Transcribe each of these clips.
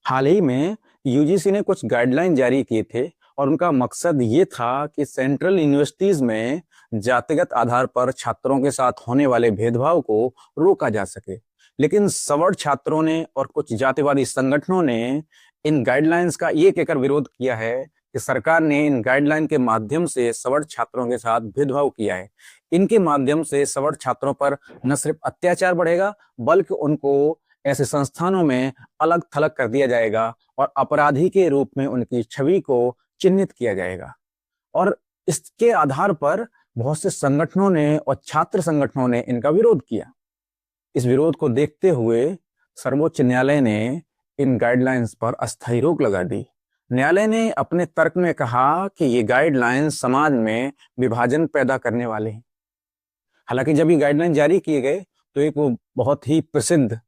हाल ही में यूजीसी ने कुछ गाइडलाइन जारी किए थे और उनका मकसद ये था कि सेंट्रल यूनिवर्सिटीज में जातिगत आधार पर छात्रों के साथ होने वाले भेदभाव को रोका जा सके। लेकिन सवर्ण छात्रों ने और कुछ जातिवादी संगठनों ने इन गाइडलाइंस का ये कहकर विरोध किया है कि सरकार ने इन गाइडलाइन के माध्यम से सवर्ण छात्रों के साथ भेदभाव किया है। इनके माध्यम से सवर्ण छात्रों पर न सिर्फ अत्याचार बढ़ेगा बल्कि उनको ऐसे संस्थानों में अलग थलग कर दिया जाएगा और अपराधी के रूप में उनकी छवि को चिन्हित किया जाएगा। और इसके आधार पर बहुत से संगठनों ने और छात्र संगठनों ने इनका विरोध किया। इस विरोध को देखते हुए सर्वोच्च न्यायालय ने इन गाइडलाइंस पर अस्थायी रोक लगा दी। न्यायालय ने अपने तर्क में कहा कि ये गाइडलाइंस समाज में विभाजन पैदा करने वाले हैं। हालांकि जब ये गाइडलाइन जारी किए गए तो एक वो बहुत ही प्रसिद्ध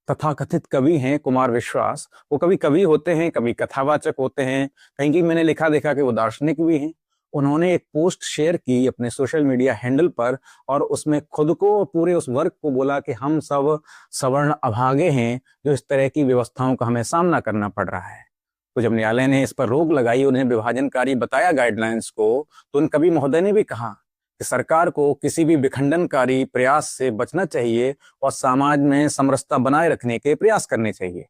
तथाकथित कवि हैं कुमार विश्वास। वो कभी कवि होते हैं, कभी कथावाचक होते हैं, कहीं की मैंने लिखा देखा कि वो दार्शनिक भी हैं। उन्होंने एक पोस्ट शेयर की अपने सोशल मीडिया हैंडल पर और उसमें खुद को पूरे उस वर्ग को बोला कि हम सब सवर्ण अभागे हैं जो इस तरह की व्यवस्थाओं का हमें सामना करना पड़ रहा है। तो जब न्यायालय ने इस पर रोक लगाई, उन्हें विभाजनकारी बताया गाइडलाइंस को, तो उन कवि महोदय ने भी कहा कि सरकार को किसी भी विखंडनकारी प्रयास से बचना चाहिए और समाज में समरसता बनाए रखने के प्रयास करने चाहिए।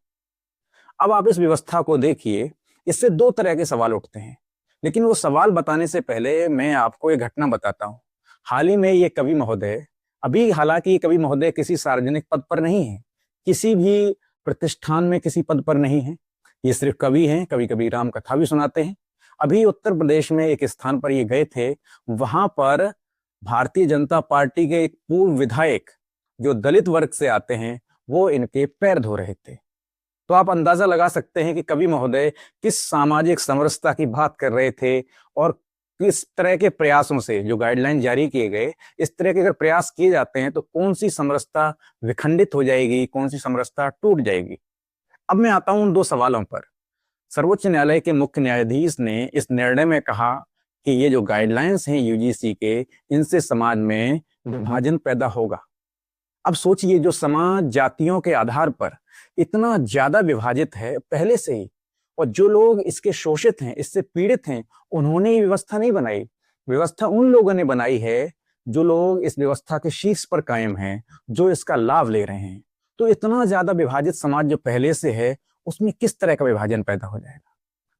अब आप इस व्यवस्था को देखिए, इससे दो तरह के सवाल उठते हैं, लेकिन वो सवाल बताने से पहले मैं आपको एक घटना बताता हूँ। हाल ही में ये कवि महोदय, हालांकि ये कवि महोदय किसी सार्वजनिक पद पर नहीं है, किसी भी प्रतिष्ठान में किसी पद पर नहीं है, ये सिर्फ कवि हैं, कभी कभी राम कथा भी सुनाते हैं। अभी उत्तर प्रदेश में एक स्थान पर ये गए थे, वहां पर भारतीय जनता पार्टी के एक पूर्व विधायक जो दलित वर्ग से आते हैं वो इनके पैर धो रहे थे। तो आप अंदाजा लगा सकते हैं कि कवि महोदय किस सामाजिक समरसता की बात कर रहे थे और किस तरह के प्रयासों से, जो गाइडलाइन जारी किए गए, इस तरह के अगर प्रयास किए जाते हैं तो कौन सी समरसता विखंडित हो जाएगी, कौन सी समरसता टूट जाएगी। अब मैं आता हूं उन दो सवालों पर। सर्वोच्च न्यायालय के मुख्य न्यायाधीश ने इस निर्णय में कहा कि ये जो गाइडलाइंस हैं यूजीसी के, इनसे समाज में विभाजन पैदा होगा। अब सोचिए, जो समाज जातियों के आधार पर इतना ज्यादा विभाजित है पहले से ही, और जो लोग इसके शोषित हैं, इससे पीड़ित हैं, उन्होंने ये व्यवस्था नहीं बनाई। व्यवस्था उन लोगों ने बनाई है जो लोग इस व्यवस्था के शीर्ष पर कायम हैं, जो इसका लाभ ले रहे हैं। तो इतना ज्यादा विभाजित समाज जो पहले से है, उसमें किस तरह का विभाजन पैदा हो जाएगा।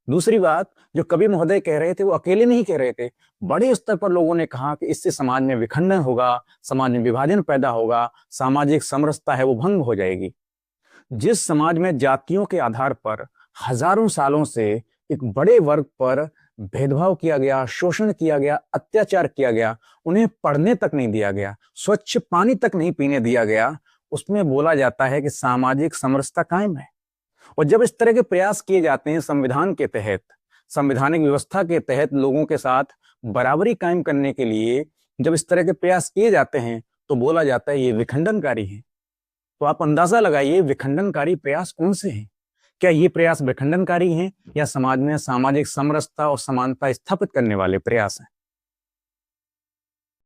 दूसरी बात, जो कवि महोदय कह रहे थे वो अकेले नहीं कह रहे थे, बड़े स्तर पर लोगों ने कहा कि इससे समाज में विखंडन होगा, समाज में विभाजन पैदा होगा, सामाजिक समरसता है वो भंग हो जाएगी। जिस समाज में जातियों के आधार पर हजारों सालों से एक बड़े वर्ग पर भेदभाव किया गया, शोषण किया गया, अत्याचार किया गया, उन्हें पढ़ने तक नहीं दिया गया, स्वच्छ पानी तक नहीं पीने दिया गया, उसमें बोला जाता है कि सामाजिक समरसता कायम है। और जब इस तरह के प्रयास किए जाते हैं संविधान के तहत, संवैधानिक व्यवस्था के तहत लोगों के साथ बराबरी कायम करने के लिए जब इस तरह के प्रयास किए जाते हैं तो बोला जाता है ये विखंडनकारी है। तो आप अंदाजा लगाइए, विखंडनकारी प्रयास कौन से हैं? क्या ये प्रयास विखंडनकारी हैं या समाज में सामाजिक समरसता और समानता स्थापित करने वाले प्रयास हैं?